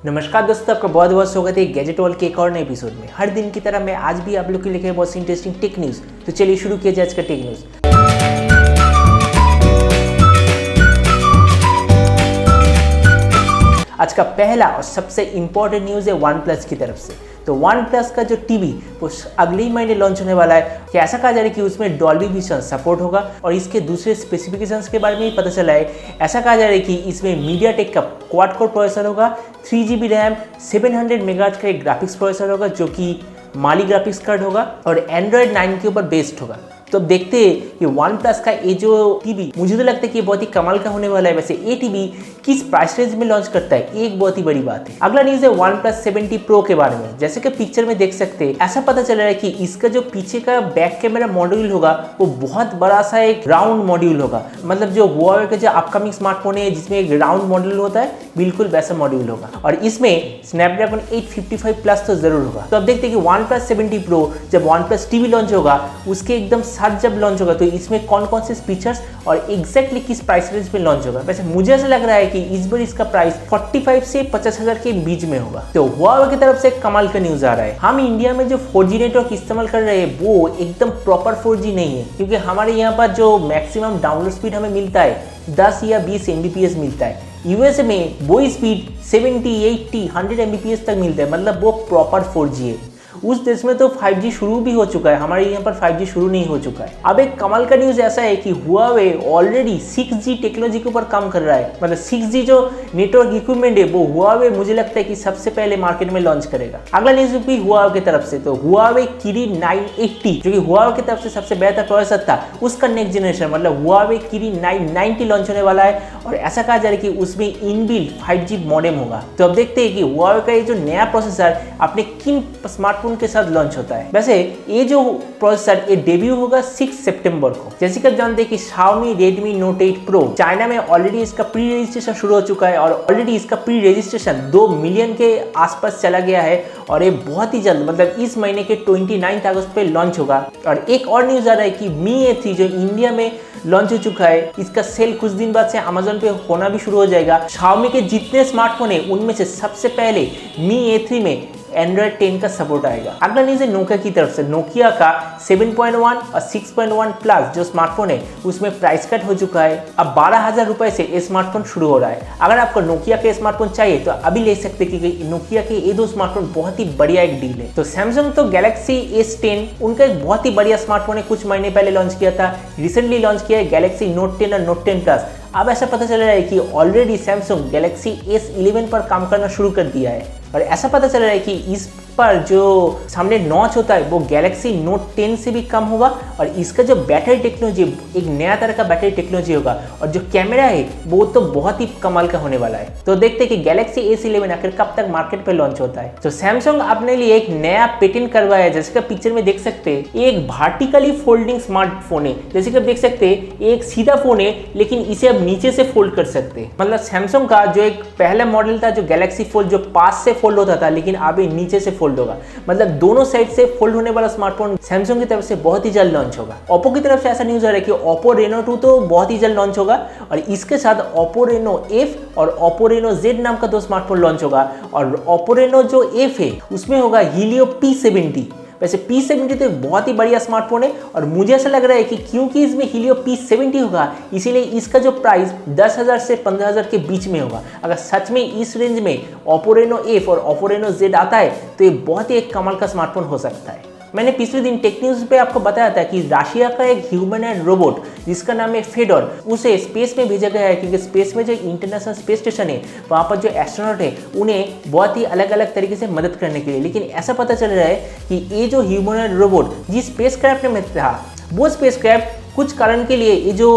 नमस्कार दोस्तों, आपका बहुत बहुत स्वागत है गैजेट वर्ल्ड के एक और नए एपिसोड में। हर दिन की तरह मैं आज भी आप लोग के लिए बहुत इंटरेस्टिंग टेक न्यूज़। तो चलिए शुरू किया जाए आज का टेक न्यूज़। आज का पहला और सबसे इम्पोर्टेंट न्यूज़ है वन प्लस की तरफ से। तो वन प्लस का जो टीवी वो अगले ही महीने लॉन्च होने वाला है। कि ऐसा कहा जा रहा है कि उसमें डॉल्बी विजन सपोर्ट होगा और इसके दूसरे स्पेसिफिकेशंस के बारे में भी पता चला है। ऐसा कहा जा रहा है कि इसमें मीडियाटेक का क्वाड कोर प्रोसेसर होगा, 3GB रैम, 700 मेगाहर्ट्ज का एक ग्राफिक्स प्रोसेसर होगा जो कि माली ग्राफिक्स कार्ड होगा और एंड्रॉयड 9 के ऊपर बेस्ड होगा। तो अब देखते हैं कि वन प्लस का ये जो टीवी, मुझे तो लगता है कि बहुत ही कमाल का होने वाला है। वैसे ये टीवी किस प्राइस रेंज में लॉन्च करता है, एक बहुत ही बड़ी बात है। अगला न्यूज़ है वन प्लस 70 प्रो के बारे में। जैसे कि पिक्चर में देख सकते हैं, ऐसा पता चल रहा है कि इसका जो पीछे का बैक कैमरा मॉड्यूल होगा वो बहुत बड़ा सा एक राउंड मॉड्यूल होगा। मतलब जो हुआवे का जो अपकमिंग स्मार्टफोन है जिसमें एक राउंड मॉड्यूल होता है, बिल्कुल वैसा मॉड्यूल होगा और इसमें स्नैपड्रैगन 855 प्लस तो जरूर होगा। तो अब देखते हैं कि वन प्लस 70 प्रो जब वन प्लस टीवी लॉन्च होगा उसके एकदम साथ जब लॉन्च होगा तो इसमें कौन कौन से फीचर्स और एग्जैक्टली किस प्राइस रेंज में लॉन्च होगा। वैसे मुझे ऐसा लग रहा है कि इस बार इसका प्राइस 45 से 50,000 के बीच में होगा। तो हुआवे की तरफ से कमाल का न्यूज आ रहा है। हम इंडिया में जो 4G नेटवर्क इस्तेमाल कर रहे हैं वो एकदम प्रॉपर 4G नहीं है, क्योंकि हमारे यहाँ पर जो मैक्सिमम डाउनलोड स्पीड हमें मिलता है 10 या 20 Mbps मिलता है। यूएसए में वो स्पीड 70, 80, 100 Mbps तक मिलता है, मतलब वो प्रॉपर 4G है। उस देश में तो 5G शुरू भी हो चुका है, हमारे यहाँ पर 5G शुरू नहीं हो चुका है। अब एक कमाल का न्यूज़ ऐसा है कि हुआवे ऑलरेडी 6G टेक्नोलॉजी के ऊपर काम कर रहा है। मतलब 6G जो नेटवर्क इक्विपमेंट है वो हुआवे मुझे लगता है कि सबसे पहले मार्केट में लॉन्च करेगा। अगला न्यूज़ भी हुआवे की तरफ से। तो हुआवे किरिन 980 जो कि हुआवे की तरफ से सबसे बेहतर प्रोसेसर था, उसका नेक्स्ट जनरेशन मतलब हुआवे किरिन 990 लॉन्च होने वाला है और ऐसा कहा जा रहा है कि उसमें इनबिल्ट 5G मॉडेम होगा। तो अब देखते हैं कि हुआवे का ये जो नया प्रोसेसर अपने किन स्मार्टफोन के साथ लॉन्च होता है। वैसे ये जो प्रोसेसर ये डेब्यू होगा 6 सितंबर को। जैसे कि आप जानते हैं कि Xiaomi Redmi Note 8 Pro China में ऑलरेडी इसका प्री रजिस्ट्रेशन शुरू हो चुका है और ऑलरेडी इसका प्री रजिस्ट्रेशन 2 मिलियन के आसपास चला गया है और ये बहुत ही जल्द मतलब इस महीने के 29 अगस्त पे लॉन्च होगा। और एक और न्यूज आ रहा है कि Mi A3 जो इंडिया में लॉन्च हो चुका है, इसका सेल कुछ दिन बाद से Amazon पे होना भी शुरू हो जाएगा। Xiaomi के जितने स्मार्टफोन है उनमें से सबसे पहले Mi A3 में एंड्रॉयड 10 का सपोर्ट आएगा। अगला न्यूज़ है नोकिया की तरफ से। नोकिया का 7.1 और 6.1 प्लस जो स्मार्टफोन है उसमें प्राइस कट हो चुका है। अब 12,000 रुपए से ये स्मार्टफोन शुरू हो रहा है। अगर आपको नोकिया के स्मार्टफोन चाहिए तो अभी ले सकते हैं, क्योंकि नोकिया के ये दो स्मार्टफोन बहुत ही बढ़िया एक डील है। तो सैमसंग तो गैलेक्सी S10 उनका एक बहुत ही बढ़िया स्मार्टफोन है, कुछ महीने पहले लॉन्च किया था, रिसेंटली लॉन्च किया है गैलेक्सी नोट 10 और नोट 10 प्लस। अब ऐसा पता चल रहा है कि ऑलरेडी सैमसंग गैलेक्सी S11 पर काम करना शुरू कर दिया है और ऐसा पता चल रहा है कि इस पर जो सामने नॉच होता है वो गैलेक्सी नोट 10 से भी कम होगा और इसका जो बैटरी टेक्नोलॉजी एक नया तरह का बैटरी टेक्नोलॉजी होगा और जो कैमरा है वो तो बहुत ही कमाल का होने वाला है। तो देखते हैं कि गैलेक्सी S11 आखिर कब तक मार्केट पे लॉन्च होता है। तो सैमसंग अपने लिए एक नया पेटेंट करवाया है। जैसे कि पिक्चर में देख सकते हैं एक वर्टिकली फोल्डिंग स्मार्टफोन है। जैसे कि आप देख सकते हैं एक सीधा फोन है लेकिन इसे अब नीचे से फोल्ड कर सकते हैं। मतलब सैमसंग का जो एक पहला मॉडल था जो गैलेक्सी फोल्ड जो पास से फोल्ड होता था, लेकिन अभी नीचे से फोल्ड होगा। मतलब दोनों साइड से फोल्ड होने वाला स्मार्टफोन सैमसंग की तरफ से बहुत ही जल्द लॉन्च होगा। ओप्पो की तरफ से ऐसा न्यूज़ आ रहा है कि Oppo Reno 2 तो बहुत ही जल्द लॉन्च होगा और इसके साथ Oppo Reno F और Oppo Reno Z नाम का दो स्मार्टफोन लॉन्च होगा और Oppo Reno जो F है उसमें होगा Helio P70। वैसे P70 तो एक बहुत ही बढ़िया स्मार्टफोन है और मुझे ऐसा लग रहा है कि क्योंकि इसमें Helio P70 होगा इसीलिए इसका जो प्राइस 10,000 से 15,000 के बीच में होगा। अगर सच में इस रेंज में Oppo Reno F और Oppo Reno Z आता है तो ये बहुत ही एक कमाल का स्मार्टफोन हो सकता है। मैंने पिछले दिन टेक न्यूज़ पे आपको बताया था कि रशिया का एक ह्यूमनॉइड रोबोट जिसका नाम है फेडर, उसे स्पेस में भेजा गया है, क्योंकि स्पेस में जो इंटरनेशनल स्पेस स्टेशन है वहाँ पर जो एस्ट्रोनॉट है उन्हें बहुत ही अलग अलग तरीके से मदद करने के लिए। लेकिन ऐसा पता चल रहा है कि ये जो ह्यूमनॉइड रोबोट जिस स्पेसक्राफ्ट में था वो स्पेसक्राफ्ट कुछ कारण के लिए ये जो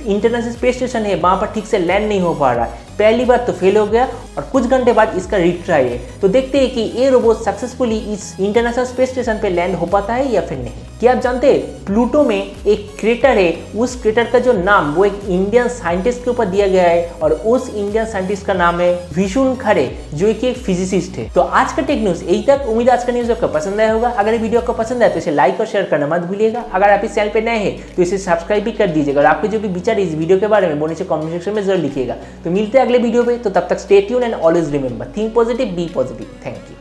इंटरनेशनल स्पेस स्टेशन है वहाँ पर ठीक से लैंड नहीं हो पा रहा है। पहली बार तो फेल हो गया और कुछ घंटे बाद इसका रिट्राई है। तो देखते हैं कि ये रोबोट सक्सेसफुली इस इंटरनेशनल स्पेस स्टेशन पे लैंड हो पाता है या फिर नहीं। क्या आप जानते हैं प्लूटो में एक क्रेटर है, उस क्रेटर का जो नाम वो एक इंडियन साइंटिस्ट के ऊपर दिया गया है और उस इंडियन साइंटिस्ट का नाम है विशुन खरे, जो कि एक फिजिसिस्ट है। तो आज का टेक न्यूज यही तक। उम्मीद आज का न्यूज आपको पसंद आया होगा। अगर ये वीडियो आपको पसंद आए तो इसे लाइक और शेयर करना मत भूलिएगा। अगर आप इस चैनल पे नए हैं तो इसे सब्सक्राइब भी कर दीजिएगा और आपके जो भी विचार इस वीडियो के बारे में वो नीचे कमेंट सेक्शन में जरूर लिखिएगा। तो मिलते हैं अगले वीडियो में, तो तब तक stay tuned and always remember think positive, be positive. Thank you.